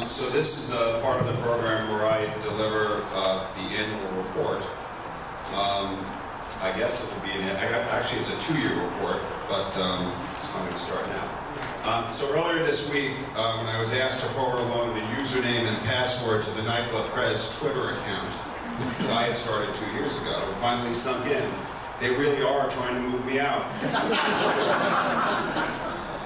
So this is the part of the program where I deliver the annual report. I guess it will be actually it's a 2-year report, but it's going to start now. So earlier this week, when I was asked to forward along the username and password to the Nightclub Prez Twitter account that I had started 2 years ago, it finally sunk in. They really are trying to move me out.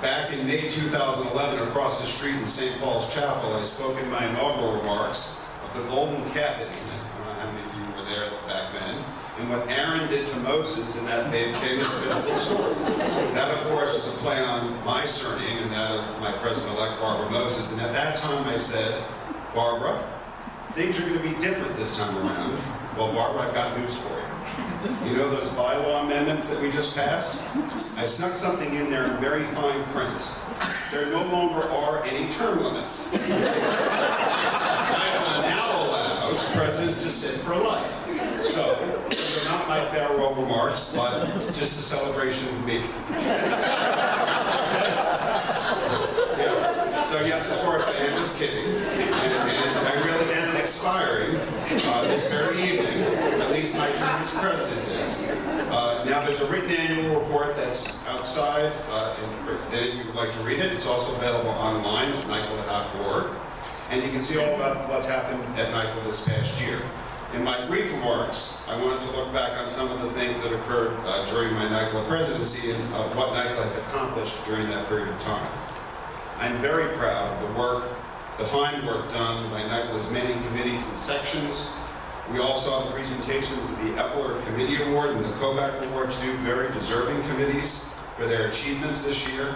Back in May 2011, across the street in St. Paul's Chapel, I spoke in my inaugural remarks of the golden calf incident. I don't know how many of you were there back then, and what Aaron did to Moses in that famous biblical story. That, of course, was a play on my surname and that of my President-elect, Barbara Moses. And at that time, I said, Barbara, things are going to be different this time around. Well, Barbara, I've got news for you. You know those bylaw amendments that we just passed? I snuck something in there in very fine print. There no longer are any term limits. Bylaw now allows presidents to sit for life. So, they're not my farewell remarks, but just a celebration of me. Yeah. So yes, of course, I am just kidding. And I really am expiring this very evening. At least my term as president is. Now, there's a written annual report that's outside. If you would like to read it, it's also available online at NYCLA.org. And you can see all about what's happened at NYCLA this past year. In my brief remarks, I wanted to look back on some of the things that occurred during my NYCLA presidency and what NYCLA has accomplished during that period of time. I'm very proud of the work, the fine work done by NYCLA's many committees and sections. We all saw the presentations of the Epler Committee Award and the Kovac Award to very deserving committees for their achievements this year.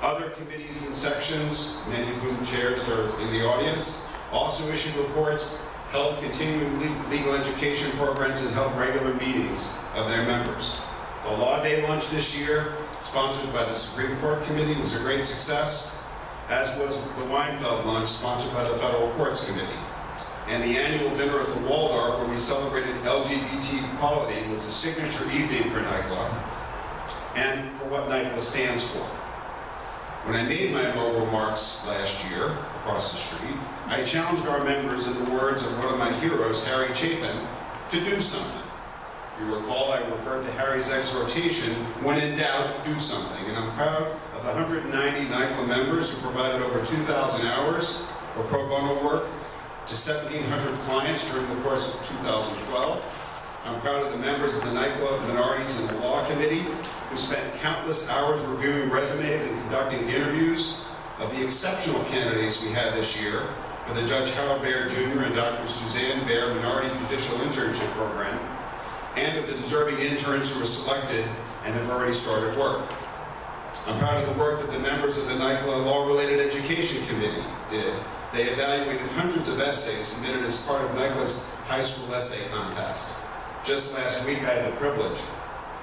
Other committees and sections, many of whom chairs are in the audience, also issued reports, held continuing legal education programs, and held regular meetings of their members. The Law Day lunch this year, sponsored by the Supreme Court Committee, was a great success, as was the Weinfeld lunch, sponsored by the Federal Courts Committee. And the annual dinner at the Waldorf, where we celebrated LGBT equality, was a signature evening for NYCLA and for what NYCLA stands for. When I made my inaugural remarks last year across the street, I challenged our members in the words of one of my heroes, Harry Chapin, to do something. If you recall, I referred to Harry's exhortation, when in doubt, do something. And I'm proud of the 190 NYCLA members who provided over 2,000 hours of pro bono work to 1,700 clients during the course of 2012. I'm proud of the members of the NYCLA Minorities in the Law Committee who spent countless hours reviewing resumes and conducting interviews of the exceptional candidates we had this year for the Judge Harold Baer Jr. and Dr. Suzanne Baer Minority Judicial Internship Program, and of the deserving interns who were selected and have already started work. I'm proud of the work that the members of the NYCLA Law-Related Education Committee did. They evaluated hundreds of essays submitted as part of NYCLA's high school essay contest. Just last week, I had the privilege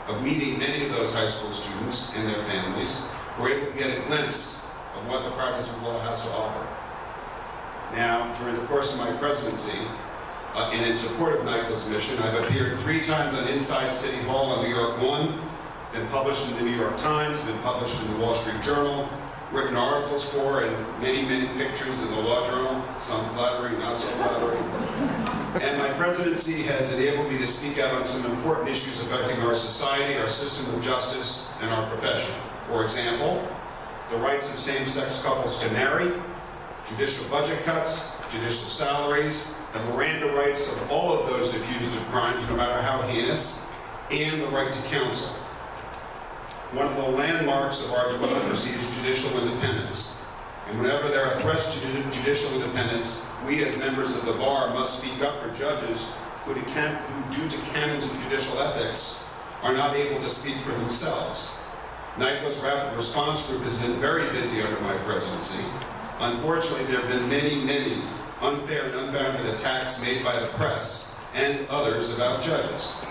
of meeting many of those high school students and their families who were able to get a glimpse of what the practice of law has to offer. Now, during the course of my presidency, and in support of NYCLA's mission, I've appeared 3 times on Inside City Hall on New York One, been published in the New York Times, been published in the Wall Street Journal, written articles for, and many, many pictures in the Law Journal, some flattering, not so flattering. And my presidency has enabled me to speak out on some important issues affecting our society, our system of justice, and our profession. For example, the rights of same-sex couples to marry, judicial budget cuts, judicial salaries, the Miranda rights of all of those accused of crimes, no matter how heinous, and the right to counsel. One of the landmarks of our democracy is judicial independence. And whenever there are threats to judicial independence, we as members of the bar must speak up for judges who, due to canons of judicial ethics, are not able to speak for themselves. NYCLA's Rapid Response Group has been very busy under my presidency. Unfortunately, there have been many, many unfair and unfounded attacks made by the press and others about judges.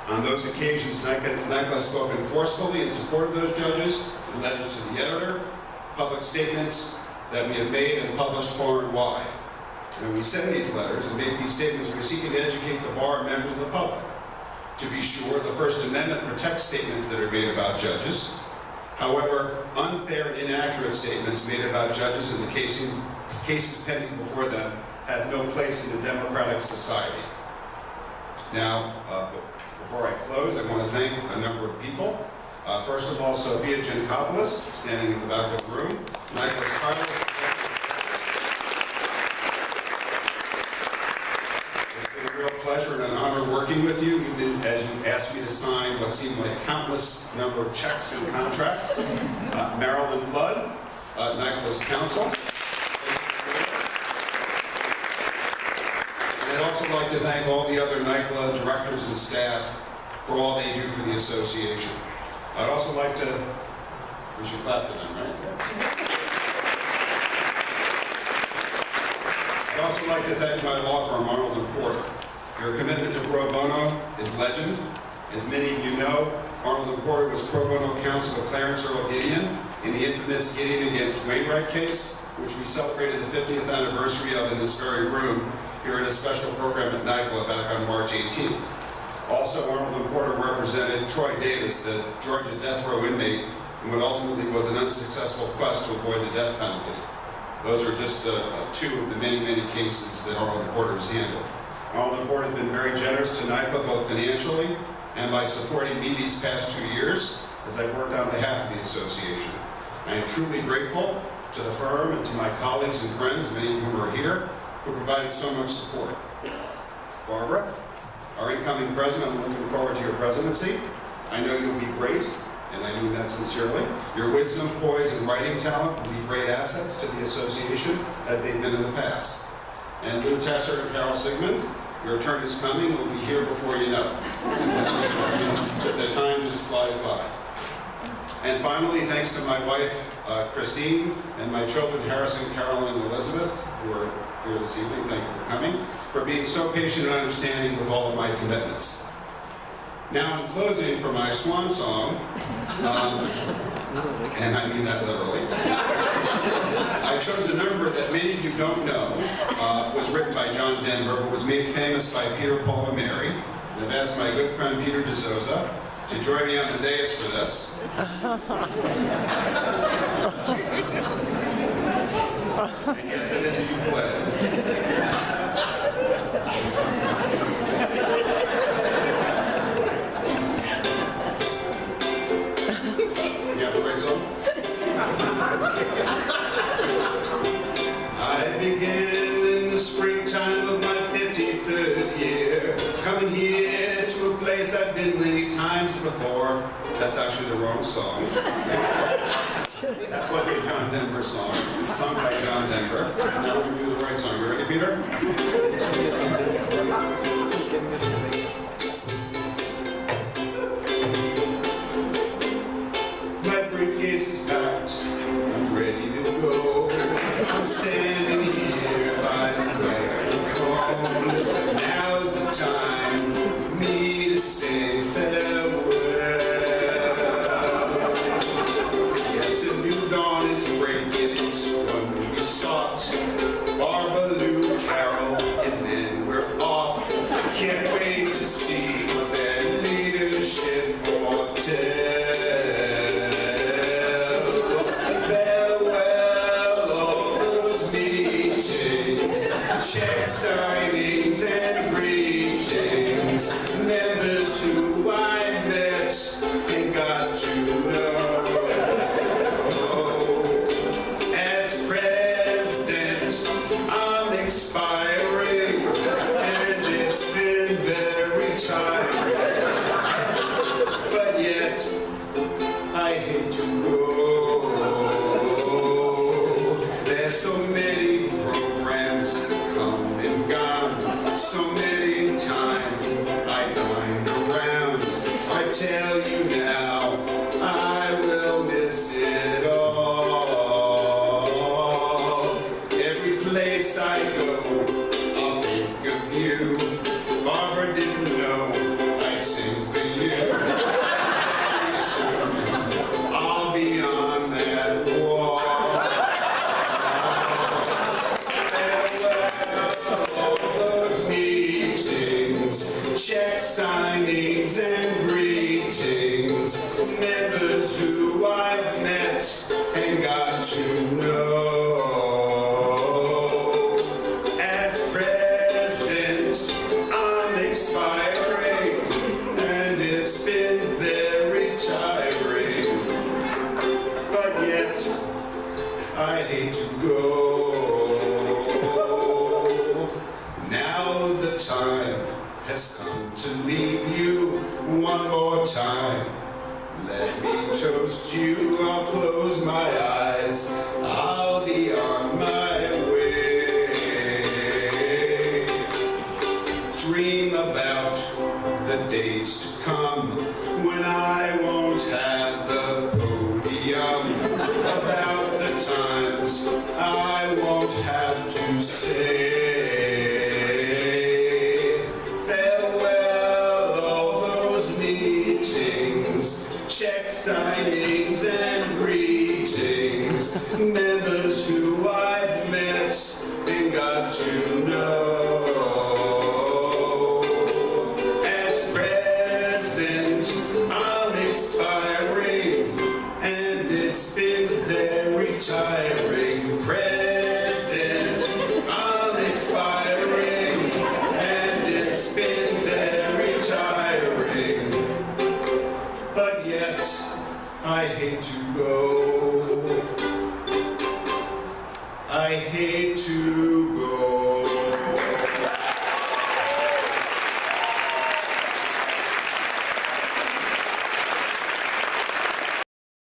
On those occasions, NYCLA has spoken forcefully in support of those judges, in letters to the editor, public statements that we have made and published far and wide. And we send these letters and make these statements, we're seeking to educate the bar and members of the public. To be sure, the First Amendment protects statements that are made about judges, However, unfair and inaccurate statements made about judges and the cases pending before them have no place in a democratic society. Now, before I close, I want to thank a number of people. First of all, Sophia Giancopoulos, standing in the back of the room. Nicholas Carlos. It's been a real pleasure and an honor working with you, even as you asked me to sign what seemed like countless number of checks and contracts. Marilyn Flood, Nicholas Council. And I'd also like to thank all the other NYCLA directors and staff for all they do for the association. I'd also like to, we should clap for them, right? I'd also like to thank my law firm, Arnold & Porter. Your commitment to pro bono is legend. As many of you know, Arnold & Porter was pro bono counsel of Clarence Earl Gideon in the infamous Gideon against Wainwright case, which we celebrated the 50th anniversary of in this very room here at a special program at NYCLA back on March 18th. Also, Arnold & Porter represented Troy Davis, the Georgia death row inmate, in what ultimately was an unsuccessful quest to avoid the death penalty. Those are just two of the many, many cases that Arnold & Porter has handled. Arnold & Porter has been very generous to NYCLA, both financially and by supporting me these past 2 years as I've worked on behalf of the association. I am truly grateful to the firm and to my colleagues and friends, many of whom are here, who provided so much support. Barbara, our incoming president, I'm looking forward to your presidency. I know you'll be great, and I mean that sincerely. Your wisdom, poise, and writing talent will be great assets to the association, as they've been in the past. And Lou Tesser and Carol Sigmund, your turn is coming. We'll be here before you know it. The time just flies by. And finally, thanks to my wife, Christine, and my children, Harrison, Carolyn, and Elizabeth, who are here this evening. Thank you for coming, for being so patient and understanding with all of my commitments. Now, in closing for my swan song, and I mean that literally, I chose a number that many of you don't know was written by John Denver, but was made famous by Peter, Paul, and Mary. And I've asked my good friend Peter Dizozza to join me on the dais for this. And yes, it is a ukulele. You have the right song? I began in the springtime of my 53rd year, coming here to a place I've been many times before. That's actually the wrong song. That was a John Denver song, sung by John Denver. Now we do the right song. You ready, Peter? My briefcase is packed. I'm ready to go. I'm standing here by the microphone. Now's the time for me to say farewell. Dawn is breaking, it's when we sought Barbara, Lou, Carol, and then we're off. Can't wait to see what their leadership foretells. Farewell, all those meetings, check signings and greetings, members who I met and got to know. Expiring, and it's been very tiring, but yet I hate to go. There's so many programs that come and gone, so many times I dined around. I tell you now, I will miss it all. Every place I go, I'll think of you. Barbara didn't know I'd sing for you. Soon I'll be on that wall. I hate to go. Now the time has come to leave you one more time. Let me toast you, I'll close my eyes, I'll be on my way. Dream about the days to come when I won't have the podium, about the times I won't have to say farewell, all those meetings, check signings and greetings, members who I've met and got to know. As president, I'm expiring, and it's been very tiring. President, I'm expiring, and it's been very tiring. But yet, I hate to go. I hate to go.